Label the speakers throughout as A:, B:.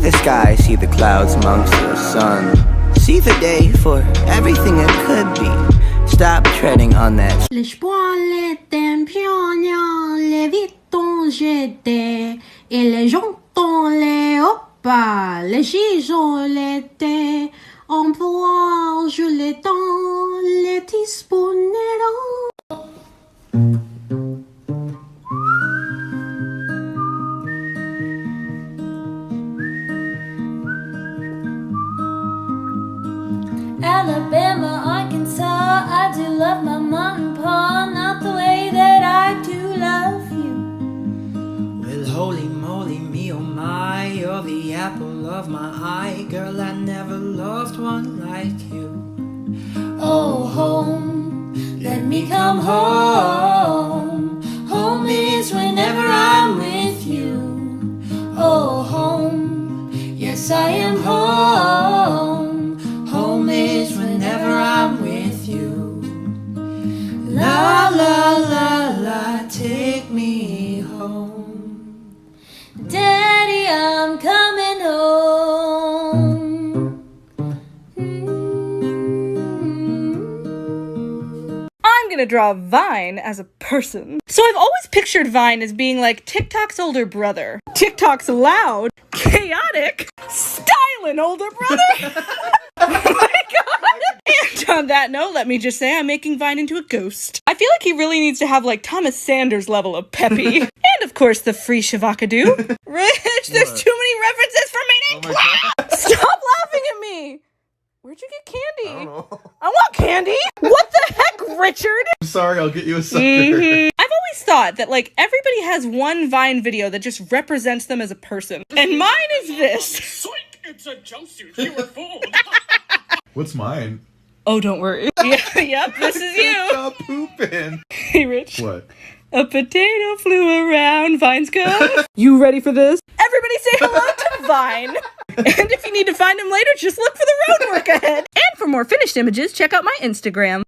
A: the sky, see the clouds amongst the sun. See the day for everything it could be. Stop treading on that.
B: L'espoir était pionnier, les vitons j'étais, et les jontons les opas, les gisons l'été, on pourra jouer les temps, les disponibles.
C: Alabama, Arkansas, I do love my mom and pa, not the way that I do love you.
D: Well, holy moly, me oh my, you're the apple of my eye. Girl, I never loved one like you.
C: Oh, home, let me come home. Home is whenever I'm with you. Oh, home, yes I am home. Home is whenever I'm with you. La la la la, take me home. Daddy, I'm coming home.
E: I'm gonna draw Vine as a person. So I've always pictured Vine as being like TikTok's older brother. TikTok's loud, chaotic, styling older brother. Oh my god! And on that note, let me just say I'm making Vine into a ghost. I feel like he really needs to have like Thomas Sanders level of peppy. And of course the free Shavakadu. Rich, there's too many references for me to Stop laughing at me! Where'd you get candy?
F: I don't know.
E: I want candy! What the heck, Richard?
F: I'm sorry, I'll get you a sucker.
E: I've always thought that like everybody has one Vine video that just represents them as a person. And mine is this.
G: Sweet, it's a jumpsuit, you were fooled.
F: What's mine?
E: Oh, don't worry. Yep, this is you.
F: Stop pooping.
E: Hey, Rich.
F: What?
E: A potato flew around Vine's ghost. You ready for this? Everybody say hello to Vine. And if you need to find him later, just look for the road work ahead. And for more finished images, check out my Instagram.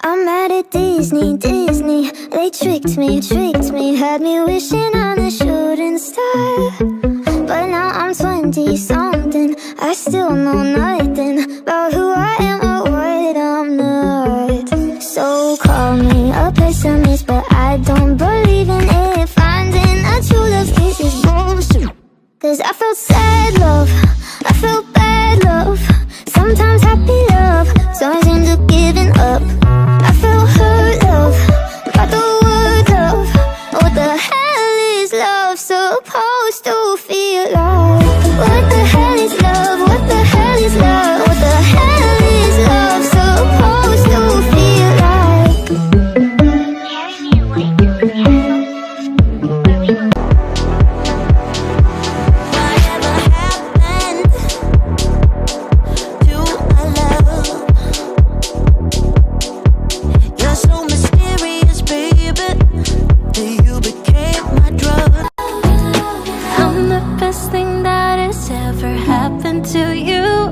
H: I'm mad at Disney, they tricked me, had me wishing on a shooting star. But now I'm 20-something, I still know nothing about who I am or what I'm not. So call me a pessimist, but I don't believe in it. Finding a true love kiss is bullshit. Cause I felt sad love, I felt bad love, sometimes happy love, sometimes end up giving up. I felt hurt love, got the word love. What the hell is love supposed to feel like? What the hell is love? What the hell is love? What the hell is love supposed to feel like? Carry me away to the castle where we will. Whatever happened to my love? You're so mysterious, baby, that you became my drug. I'm the best thing that has ever happened to you.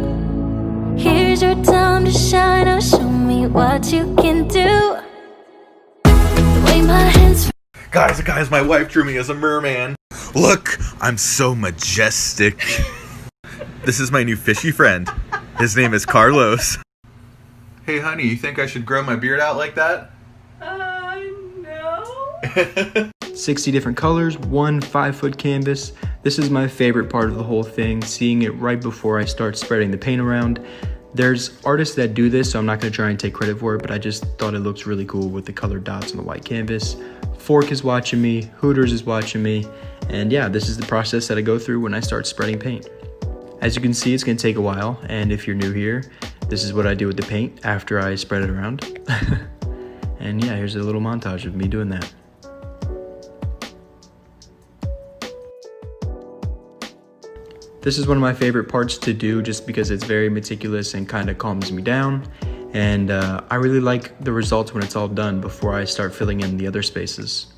H: Here's your time to shine, now show me what you can do. The way my hands
F: Guys, my wife drew me as a merman. Look, I'm so majestic. This is my new fishy friend. His name is Carlos. Hey honey, you think I should grow my beard out like that?
E: No.
I: 60 different colors, one 5-foot canvas. This is my favorite part of the whole thing, seeing it right before I start spreading the paint around. There's artists that do this, so I'm not going to try and take credit for it, but I just thought it looks really cool with the colored dots on the white canvas. Fork is watching me, Hooters is watching me, and yeah, this is the process that I go through when I start spreading paint. As you can see, it's going to take a while, and if you're new here, this is what I do with the paint after I spread it around. And yeah, here's a little montage of me doing that. This is one of my favorite parts to do just because it's very meticulous and kind of calms me down. And I really like the results when it's all done before I start filling in the other spaces.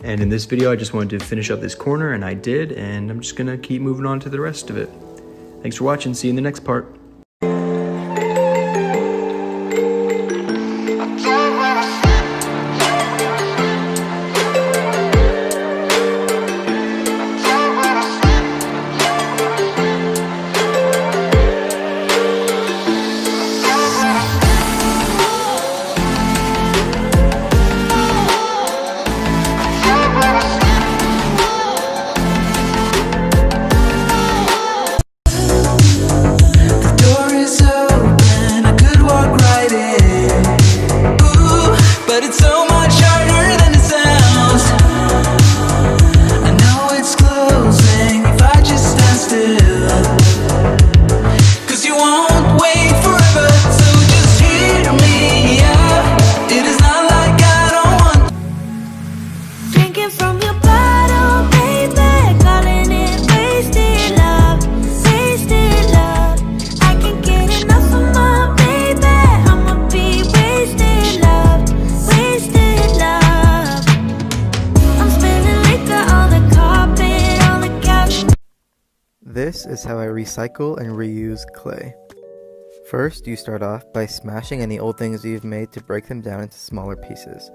I: And in this video, I just wanted to finish up this corner, and I did, and I'm just gonna keep moving on to the rest of it. Thanks for watching, see you in the next part.
J: is how I recycle and reuse clay. First, you start off by smashing any old things you've made to break them down into smaller pieces.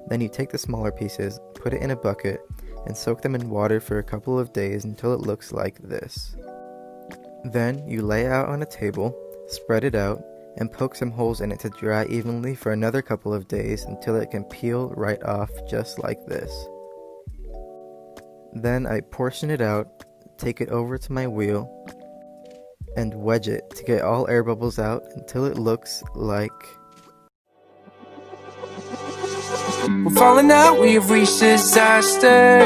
J: Then you take the smaller pieces, put it in a bucket, and soak them in water for a couple of days until it looks like this. Then you lay it out on a table, spread it out, and poke some holes in it to dry evenly for another couple of days until it can peel right off just like this. Then I portion it out, take it over to my wheel, and wedge it to get all air bubbles out until it looks like...
K: We're falling out, we have reached disaster.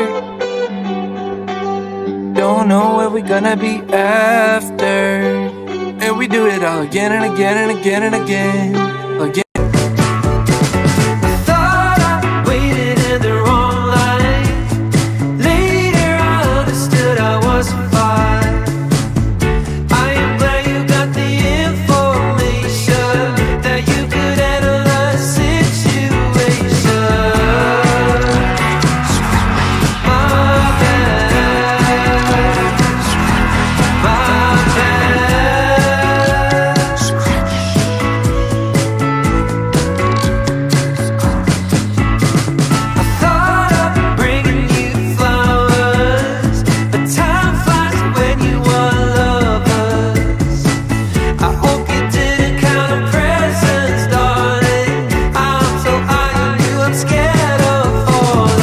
K: Don't know where we're gonna be after. And we do it all again and again and again and again. Again. I thought I waited in the wrong line. Later I understood I was fine. I am glad you got the information, that you could handle the situation. My bad. My bad. I thought of bringing you flowers, but time flies when you are lovers. I hope you didn't count the presents, darling. I'm so high on you, I'm scared of falling.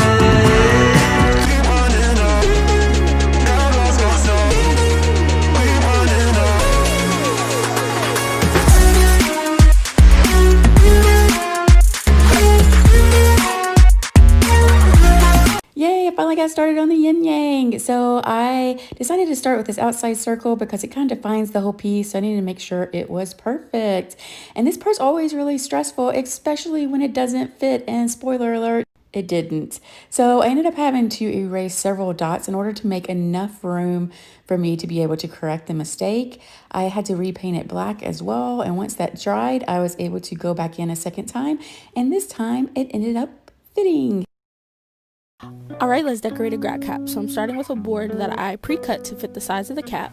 L: Yay, I finally got started on the yin yang. So I decided to start with this outside circle because it kind of defines the whole piece. So I needed to make sure it was perfect. And this part's always really stressful, especially when it doesn't fit. And spoiler alert, it didn't. So I ended up having to erase several dots in order to make enough room for me to be able to correct the mistake. I had to repaint it black as well. And once that dried, I was able to go back in a second time. And this time it ended up fitting.
M: Alright, let's decorate a grad cap. So I'm starting with a board that I pre-cut to fit the size of the cap.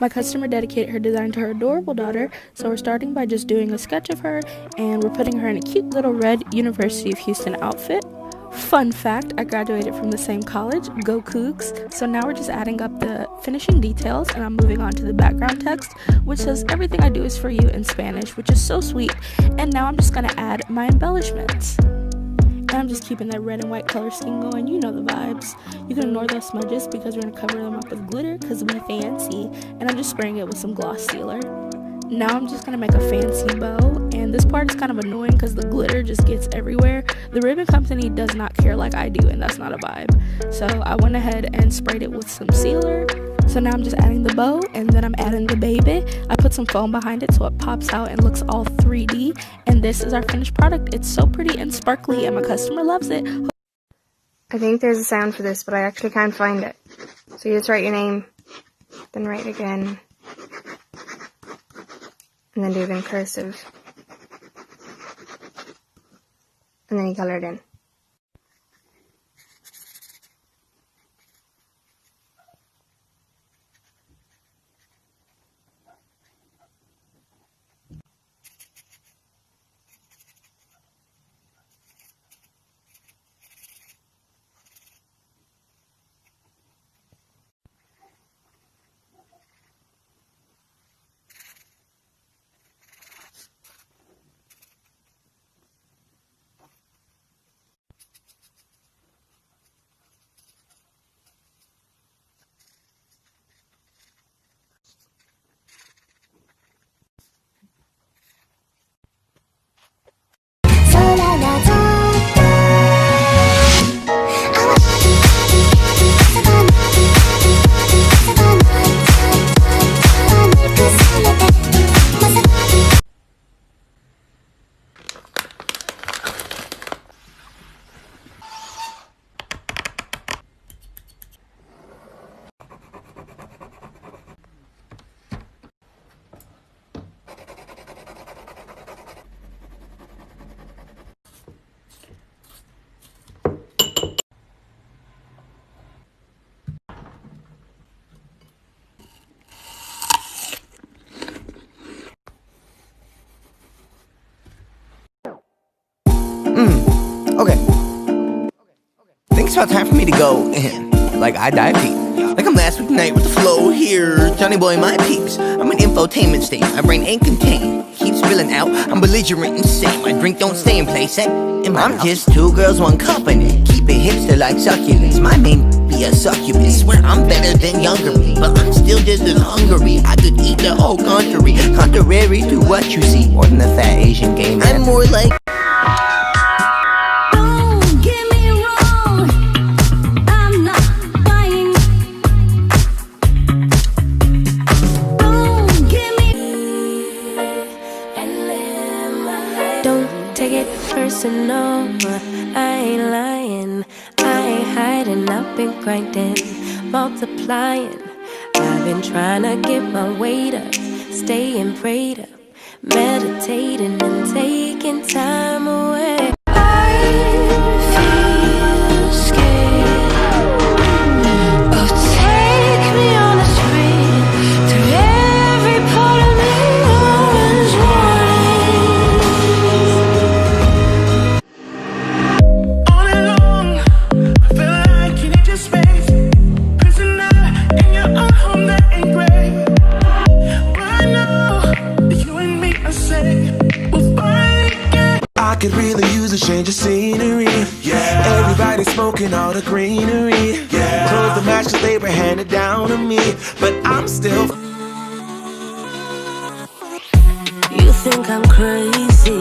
M: My customer dedicated her design to her adorable daughter, so we're starting by just doing a sketch of her, and we're putting her in a cute little red University of Houston outfit. Fun fact, I graduated from the same college, go Cougs. So now we're just adding up the finishing details, and I'm moving on to the background text, which says everything I do is for you in Spanish, which is so sweet. And now I'm just gonna add my embellishments. And I'm just keeping that red and white color scheme going, you know the vibes. You can ignore those smudges because we're going to cover them up with glitter because we fancy. And I'm just spraying it with some gloss sealer. Now I'm just going to make a fancy bow. And this part is kind of annoying because the glitter just gets everywhere. The ribbon company does not care like I do, and that's not a vibe. So I went ahead and sprayed it with some sealer. So now I'm just adding the bow, and then I'm adding the baby. I put some foam behind it so it pops out and looks all 3D. And this is our finished product. It's so pretty and sparkly, and my customer loves it.
N: I think there's a sound for this, but I actually can't find it. So you just write your name, then write again, and then do it in cursive. And then you color it in.
A: it's about time for me to go in. Like I dive deep. Like I'm last week night with the flow here. Johnny boy, my peeps. I'm an infotainment state. My brain ain't contained. Keep spilling out. I'm belligerent insane. My drink don't stay in place. I'm just two girls, one company. Keep it hipster like succulents. My main be a succubus. Swear I'm better than younger me, but I'm still just as hungry. I could eat the whole country. Contrary to what you see. More than a fat Asian gay man. I'm more like
O: personal, I ain't lying, I ain't hiding, I've been grinding, multiplying. I've been trying to get my weight up, staying prayed up, meditating and taking time away. I feel scared. Oh, take me on a spree through every part of me. Always
K: I could really use a change of scenery. Yeah. Everybody smoking all the greenery. Yeah. Clothes the match that they were handed down to me, but I'm still.
O: You think I'm crazy,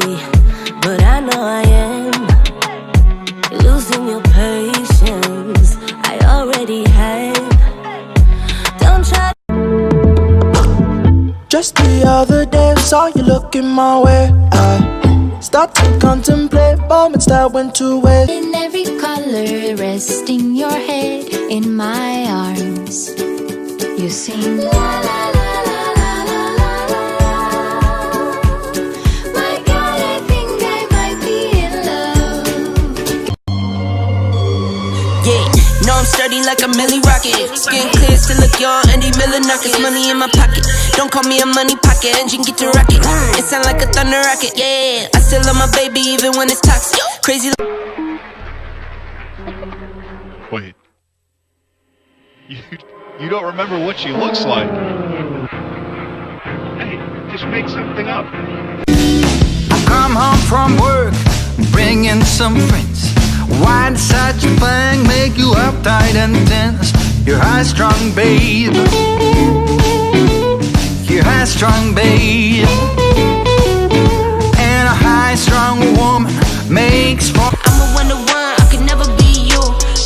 O: but I know I am. You're losing your patience, I already have. Don't try.
K: Just the other day, saw you looking my way. I start to contemplate moments that went to waste.
P: In every color, resting your head in my arms, you sing la la la la la la la la. My God, I think I might be in love.
Q: Yeah, no, I'm sturdy like a Millie Rocket. Skin clear, still look young, Andy Miller knockers. Money in my pocket, don't call me a money pocket. Engine get to rocket, it sound like a thunder rocket. Yeah, I still love my baby even when it's toxic. Crazy.
R: Wait, you don't remember what she looks like? Hey, just make something up.
S: I come home from work, bringing some friends. Why decide your thing make you uptight and tense? You're high-strung, babe. You're high-strung, babe. And a high-strung woman makes for.
Q: I'm a one-to-one, I could never be you.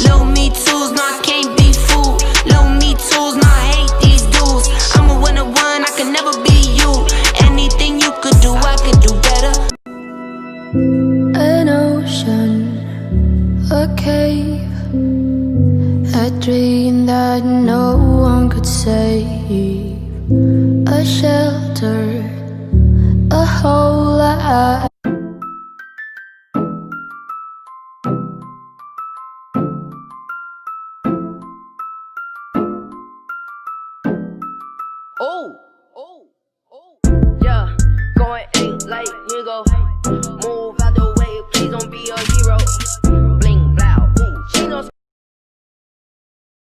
Q: Low me tools, no I can't be fooled. Low me tools, no I hate these dudes. I'm a one-to-one, I could never be you. Anything you could do, I could do better.
O: An ocean, a cave, a dream that no one could save, a shelter, a whole lot.
Q: Yeah, going 8 like nigga.